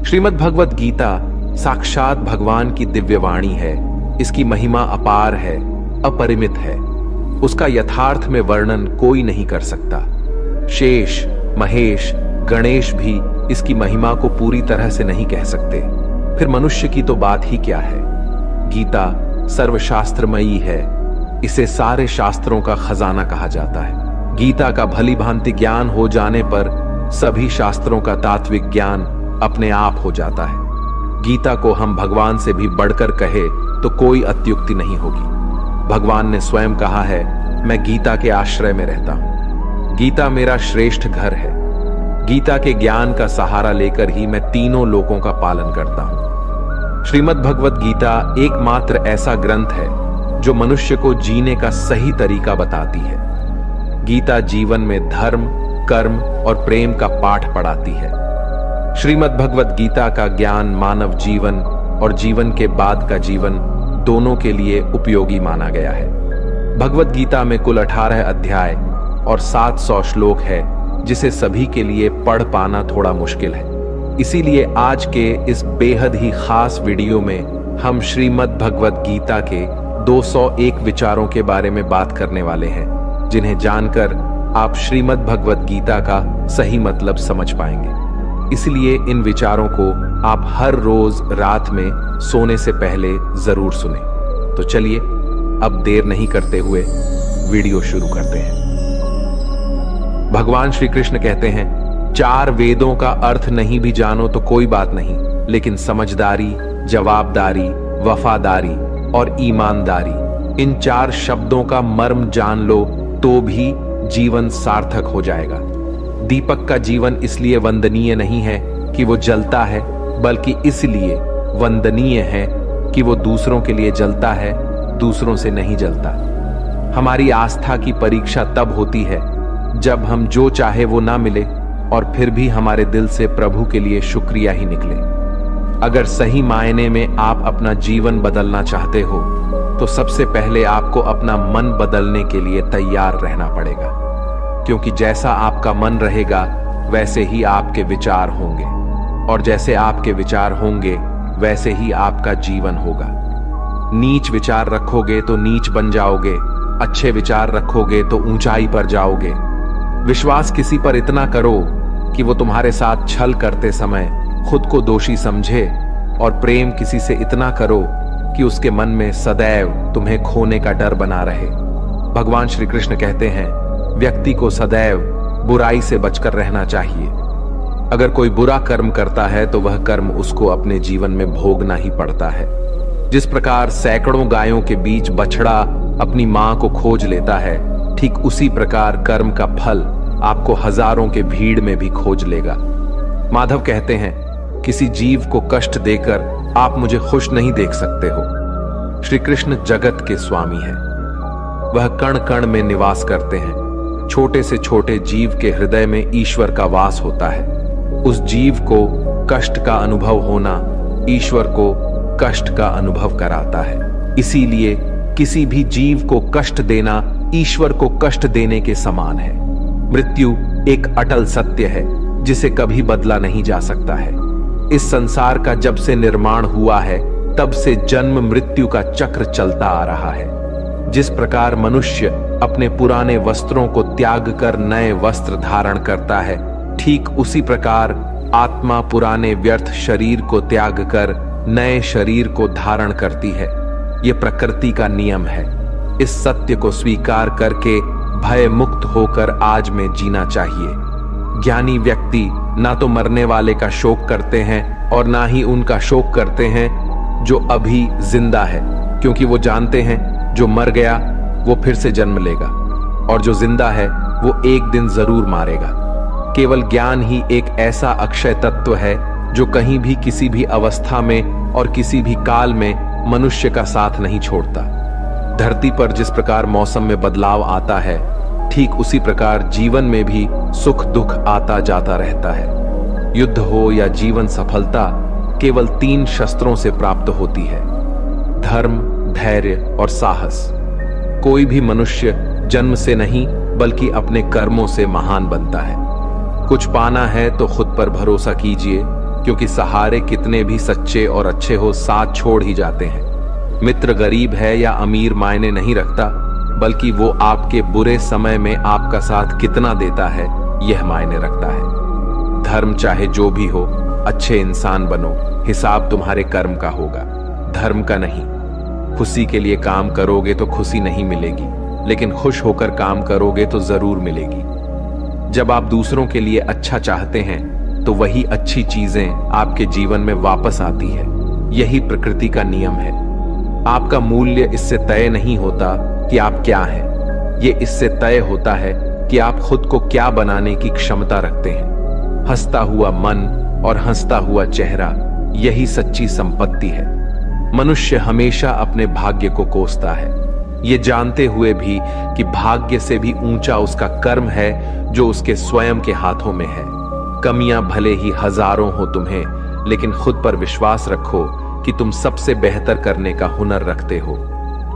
श्रीमद् भगवत गीता साक्षात भगवान की दिव्य वाणी है। इसकी महिमा अपार है, अपरिमित है। उसका यथार्थ में वर्णन कोई नहीं कर सकता। शेष, महेश, गणेश भी इसकी महिमा को पूरी तरह से नहीं कह सकते, फिर मनुष्य की तो बात ही क्या है। गीता सर्वशास्त्रमयी है। इसे सारे शास्त्रों का खजाना कहा जाता है। गीता का भली भांति ज्ञान हो जाने पर सभी शास्त्रों का तात्विक ज्ञान अपने आप हो जाता है। गीता को हम भगवान से भी बढ़कर कहे तो कोई अत्युक्ति नहीं होगी। भगवान ने स्वयं कहा है, मैं गीता के आश्रय में रहता हूं। गीता मेरा श्रेष्ठ घर है। गीता के ज्ञान का सहारा लेकर ही मैं तीनों लोकों का पालन करता हूं। श्रीमद् भगवत गीता एकमात्र ऐसा ग्रंथ है जो मनुष्य को जीने का सही तरीका बताती है। गीता जीवन में धर्म, कर्म और प्रेम का पाठ पढ़ाती है। श्रीमद् भगवत गीता का ज्ञान मानव जीवन और जीवन के बाद का जीवन दोनों के लिए उपयोगी माना गया है। भगवत गीता में कुल 18 अध्याय और 700 श्लोक है, जिसे सभी के लिए पढ़ पाना थोड़ा मुश्किल है। इसीलिए आज के इस बेहद ही खास वीडियो में हम श्रीमद् भगवत गीता के 201 विचारों के बारे में बात करने वाले हैं, जिन्हें जानकर आप श्रीमद् भगवत गीता का सही मतलब समझ पाएंगे। इसलिए इन विचारों को आप हर रोज रात में सोने से पहले जरूर सुने। तो चलिए अब देर नहीं करते हुए वीडियो शुरू करते हैं। भगवान श्री कृष्ण कहते हैं, 4 वेदों का अर्थ नहीं भी जानो तो कोई बात नहीं, लेकिन समझदारी, जवाबदारी, वफादारी और ईमानदारी, इन 4 शब्दों का मर्म जान लो तो भी जीवन सार्थक हो जाएगा। दीपक का जीवन इसलिए वंदनीय नहीं है कि वो जलता है, बल्कि इसलिए वंदनीय है कि वो दूसरों के लिए जलता है, दूसरों से नहीं जलता। हमारी आस्था की परीक्षा तब होती है जब हम जो चाहे वो ना मिले और फिर भी हमारे दिल से प्रभु के लिए शुक्रिया ही निकले। अगर सही मायने में आप अपना जीवन बदलना चाहते हो तो सबसे पहले आपको अपना मन बदलने के लिए तैयार रहना पड़ेगा, क्योंकि जैसा आपका मन रहेगा वैसे ही आपके विचार होंगे, और जैसे आपके विचार होंगे वैसे ही आपका जीवन होगा। नीच विचार रखोगे तो नीच बन जाओगे, अच्छे विचार रखोगे तो ऊंचाई पर जाओगे। विश्वास किसी पर इतना करो कि वो तुम्हारे साथ छल करते समय खुद को दोषी समझे, और प्रेम किसी से इतना करो कि उसके मन में सदैव तुम्हें खोने का डर बना रहे। भगवान श्री कृष्ण कहते हैं, व्यक्ति को सदैव बुराई से बचकर रहना चाहिए। अगर कोई बुरा कर्म करता है तो वह कर्म उसको अपने जीवन में भोगना ही पड़ता है। जिस प्रकार सैकड़ों गायों के बीच बछड़ा अपनी मां को खोज लेता है, ठीक उसी प्रकार कर्म का फल आपको हजारों के भीड़ में भी खोज लेगा। माधव कहते हैं, किसी जीव को कष्ट देकर आप मुझे खुश नहीं देख सकते हो। श्री कृष्ण जगत के स्वामी हैं। वह कण कण में निवास करते हैं। छोटे से छोटे जीव के हृदय में ईश्वर का वास होता है। उस जीव को कष्ट का अनुभव होना ईश्वर को कष्ट का अनुभव कराता है। इसीलिए किसी भी जीव को कष्ट देना ईश्वर को कष्ट देने के समान है। मृत्यु एक अटल सत्य है जिसे कभी बदला नहीं जा सकता है। इस संसार का जब से निर्माण हुआ है तब से जन्म मृत्यु का चक्र चलता आ रहा है। जिस प्रकार मनुष्य अपने पुराने वस्त्रों को त्याग कर नए वस्त्र धारण करता है, ठीक उसी प्रकार आत्मा पुराने व्यर्थ शरीर को त्याग कर नए शरीर को धारण करती है। यह प्रकृति का नियम है। इस सत्य को स्वीकार करके भय मुक्त होकर आज में जीना चाहिए। ज्ञानी व्यक्ति ना तो मरने वाले का शोक करते हैं और ना ही उनका शोक करते हैं जो अभी जिंदा है, क्योंकि वो जानते हैं जो मर गया वो फिर से जन्म लेगा और जो जिंदा है वो एक दिन जरूर मारेगा। केवल ज्ञान ही एक ऐसा अक्षय तत्व है जो कहीं भी किसी भी अवस्था में और किसी भी काल में मनुष्य का साथ नहीं छोड़ता। धरती पर जिस प्रकार मौसम में बदलाव आता है, ठीक उसी प्रकार जीवन में भी सुख दुख आता जाता रहता है। युद्ध हो या जीवन सफलता केवल 3 शस्त्रों से प्राप्त होती है: धर्म, धैर्य और साहस। कोई भी मनुष्य जन्म से नहीं बल्कि अपने कर्मों से महान बनता है। कुछ पाना है तो खुद पर भरोसा कीजिए, क्योंकि सहारे कितने भी सच्चे और अच्छे हो साथ छोड़ ही जाते हैं। मित्र गरीब है या अमीर मायने नहीं रखता, बल्कि वो आपके बुरे समय में आपका साथ कितना देता है यह मायने रखता है। धर्म चाहे जो भी हो, अच्छे इंसान बनो, हिसाब तुम्हारे कर्म का होगा, धर्म का नहीं। खुशी के लिए काम करोगे तो खुशी नहीं मिलेगी, लेकिन खुश होकर काम करोगे तो जरूर मिलेगी। जब आप दूसरों के लिए अच्छा चाहते हैं तो वही अच्छी चीजें आपके जीवन में वापस आती है। यही प्रकृति का नियम है। आपका मूल्य इससे तय नहीं होता कि आप क्या हैं, ये इससे तय होता है कि आप खुद को क्या बनाने की क्षमता रखते हैं। हंसता हुआ मन और हंसता हुआ चेहरा, यही सच्ची संपत्ति है। मनुष्य हमेशा अपने भाग्य को कोसता है, ये जानते हुए भी कि भाग्य से भी ऊंचा उसका कर्म है जो उसके स्वयं के हाथों में है। कमियां भले ही हजारों हो तुम्हें, लेकिन खुद पर विश्वास रखो कि तुम सबसे बेहतर करने का हुनर रखते हो।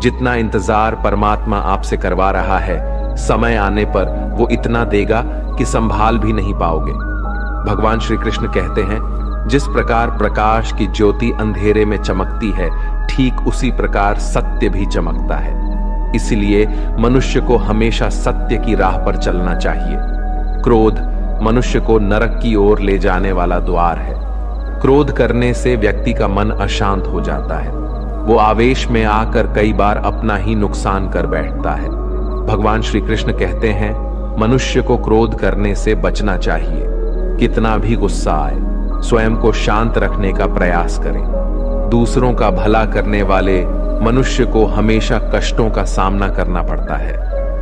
जितना इंतजार परमात्मा आपसे करवा रहा है, समय आने पर वो इतना देगा कि संभाल भी नहीं पाओगे। भगवान श्री कृष्ण कहते हैं, जिस प्रकार प्रकाश की ज्योति अंधेरे में चमकती है, ठीक उसी प्रकार सत्य भी चमकता है। इसलिए मनुष्य को हमेशा सत्य की राह पर चलना चाहिए। क्रोध मनुष्य को नरक की ओर ले जाने वाला द्वार है। क्रोध करने से व्यक्ति का मन अशांत हो जाता है। वो आवेश में आकर कई बार अपना ही नुकसान कर बैठता है। भगवान श्री कृष्ण कहते हैं, मनुष्य को क्रोध करने से बचना चाहिए। कितना भी गुस्सा आए, स्वयं को शांत रखने का प्रयास करें। दूसरों का भला करने वाले मनुष्य को हमेशा कष्टों का सामना करना पड़ता है,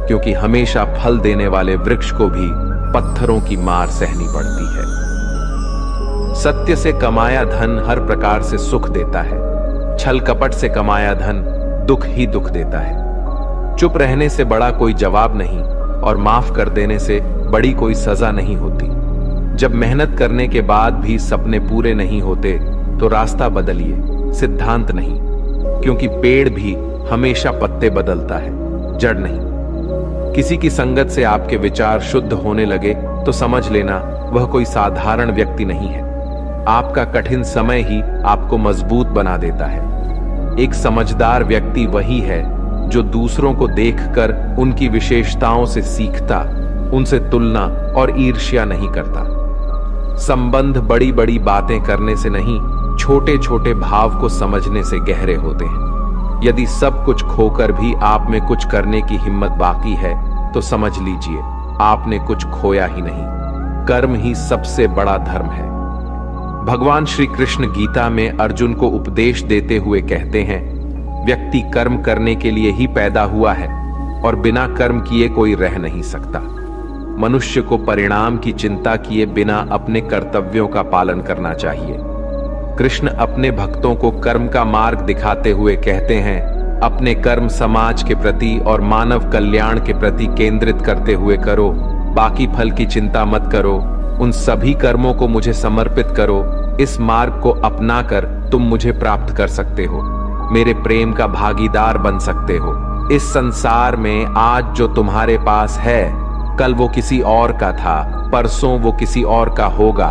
क्योंकि हमेशा फल देने वाले वृक्ष को भी पत्थरों की मार सहनी पड़ती है। सत्य से कमाया धन हर प्रकार से सुख देता है, छल कपट से कमाया धन दुख ही दुख देता है। चुप रहने से बड़ा कोई जवाब नहीं, और माफ कर देने से बड़ी कोई सजा नहीं होती। जब मेहनत करने के बाद भी सपने पूरे नहीं होते तो रास्ता बदलिए, सिद्धांत नहीं, क्योंकि पेड़ भी हमेशा पत्ते बदलता है, जड़ नहीं। किसी की संगत से आपके विचार शुद्ध होने लगे तो समझ लेना वह कोई साधारण व्यक्ति नहीं है। आपका कठिन समय ही आपको मजबूत बना देता है। एक समझदार व्यक्ति वही है जो दूसरों को देखकर उनकी विशेषताओं से सीखता, उनसे तुलना और ईर्ष्या नहीं करता। संबंध बड़ी बड़ी बातें करने से नहीं, छोटे छोटे भाव को समझने से गहरे होते हैं। यदि सब कुछ खोकर भी आप में कुछ करने की हिम्मत बाकी है तो समझ लीजिए आपने कुछ खोया ही नहीं। कर्म ही सबसे बड़ा धर्म है। भगवान श्री कृष्ण गीता में अर्जुन को उपदेश देते हुए कहते हैं, व्यक्ति कर्म करने के लिए ही पैदा हुआ है और बिना कर्म किए कोई रह नहीं सकता। मनुष्य को परिणाम की चिंता किए बिना अपने कर्तव्यों का पालन करना चाहिए। कृष्ण अपने भक्तों को कर्म का मार्ग दिखाते हुए कहते हैं, अपने कर्म समाज के प्रति और मानव कल्याण के प्रति केंद्रित करते हुए करो, बाकी फल की चिंता मत करो। उन सभी कर्मों को मुझे समर्पित करो। इस मार्ग को अपनाकर तुम मुझे प्राप्त कर सकते हो, मेरे प्रेम का भागीदार बन सकते हो। इस संसार में आज जो तुम्हारे पास है, कल वो किसी और का था, परसों वो किसी और का होगा।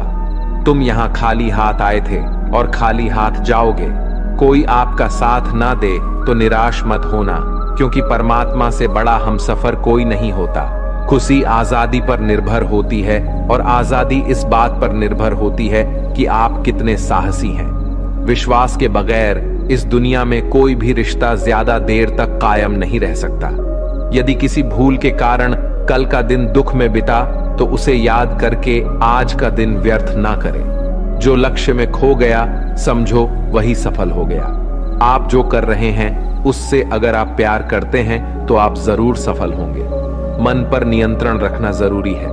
तुम यहाँ खाली हाथ आए थे और खाली हाथ जाओगे। कोई आपका साथ ना दे तो निराश मत होना, क्योंकि परमात्मा से बड़ा हमसफर कोई नहीं होता। खुशी आजादी पर निर्भर होती है और आजादी इस बात पर निर्भर होती है कि आप कितने साहसी हैं। विश्वास के बगैर इस दुनिया में कोई भी रिश्ता ज्यादा देर तक कायम नहीं रह सकता। यदि किसी भूल के कारण कल का दिन दुख में बिता तो उसे याद करके आज का दिन व्यर्थ ना करें। जो लक्ष्य में खो गया समझो वही सफल हो गया। आप जो कर रहे हैं उससे अगर आप प्यार करते हैं तो आप जरूर सफल होंगे। मन पर नियंत्रण रखना जरूरी है।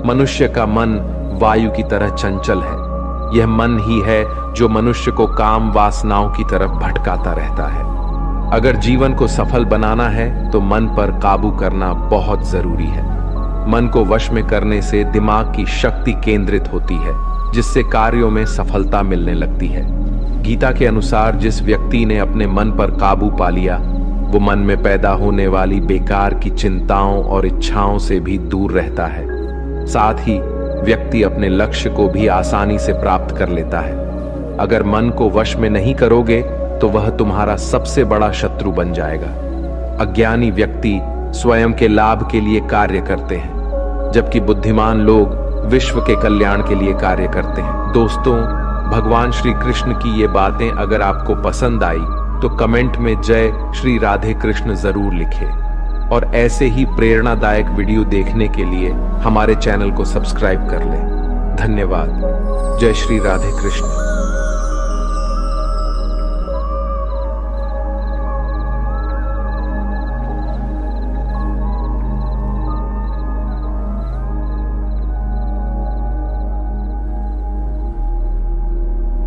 मनुष्य का मन वायु की तरह चंचल है। यह मन ही है जो मनुष्य को काम वासनाओं की तरफ भटकाता रहता है। अगर जीवन को सफल बनाना है तो मन पर काबू करना बहुत जरूरी है। मन को वश में करने से दिमाग की शक्ति केंद्रित होती है, जिससे कार्यों में सफलता मिलने लगती है। गीता के अनुसार जिस व्यक्ति ने अपने मन पर काबू पा लिया, वो मन में पैदा होने वाली बेकार की चिंताओं और इच्छाओं से भी दूर रहता है। साथ ही व्यक्ति अपने लक्ष्य को भी आसानी से प्राप्त कर लेता है। अगर मन को वश में नहीं करोगे तो वह तुम्हारा सबसे बड़ा शत्रु बन जाएगा। अज्ञानी व्यक्ति स्वयं के लाभ के लिए कार्य करते हैं, जबकि बुद्धिमान लोग विश्व के कल्याण के लिए कार्य करते हैं। दोस्तों, भगवान श्री कृष्ण की ये बातें अगर आपको पसंद आई तो कमेंट में जय श्री राधे कृष्ण जरूर लिखें और ऐसे ही प्रेरणादायक वीडियो देखने के लिए हमारे चैनल को सब्सक्राइब कर लें। धन्यवाद। जय श्री राधे कृष्ण।